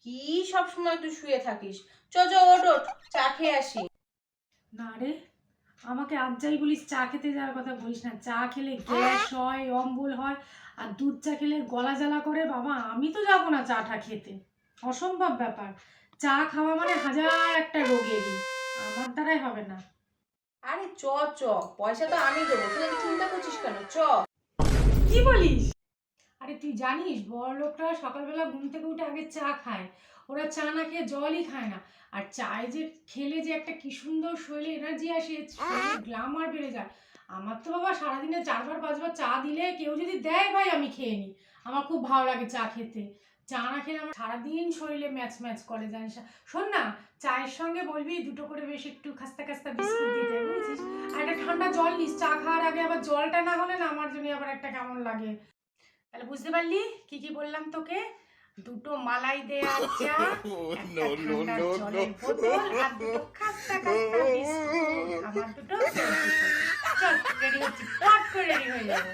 কি সব সময় তুই শুয়ে থাকিস? চ চ, ওঠ ওঠ, চা খেয়ে আসি। না রে, আমাকে আজ যাই বলিস চা খেতে যাওয়ার কথা বলিস না। চা খেলে গ্যাস হয়, অম্বল হয়, আর দুধ চা খেলে গলা জ্বালা করে। বাবা, আমি তো যাবো না চাটা খেতে, অসম্ভব ব্যাপার। চা খাওয়া মানে হাজার একটা রোগেরই, আমার দ্বারাই হবে না। আরে চ চ, পয়সা তো আমি দেবো, তুই এত চিন্তা করছিস কেন? চ। কি বলিস? আরে তুই জানিস বড়লোকরা সকালবেলা ঘুম থেকে উঠে আগে চা খায়। ওরা চা না খেয়ে জলই খায় না। আর চায় যে খেলে যে একটা কি সুন্দর শরীরে এনার্জি আসে, শরীরে গ্ল্যামার বেড়ে যায়। আমার তো বাবা সারাদিনে 4-5বার চা দিলে কেউ যদি দেয় ভাই আমি খেয়ে নিই। আমার খুব ভালো লাগে চা খেতে। চা না খেলে আমার সারাদিন শরীরে ম্যাচ ম্যাচ করে, জানিস না? শোন না, চায়ের সঙ্গে বলবি দুটো করে বেশ একটু খাস্তা খাস্তা বিস্কুট দিতে, বুঝেছিস? আর একটা ঠান্ডা জল নিস চা খাওয়ার আগে। আবার জলটা না হলে না আমার জন্য আবার একটা কেমন লাগে। তাহলে বুঝতে পারলি কি কি বললাম তোকে? দুটো মালাই দেয়া চা, একটা ঠান্ডা জলের বোতল, আর দুটো খাস্তা খাস্তা বিস্কুট। আমার দুটো চল রেডি হচ্ছি, পট করে রেডি হয়ে যাবো।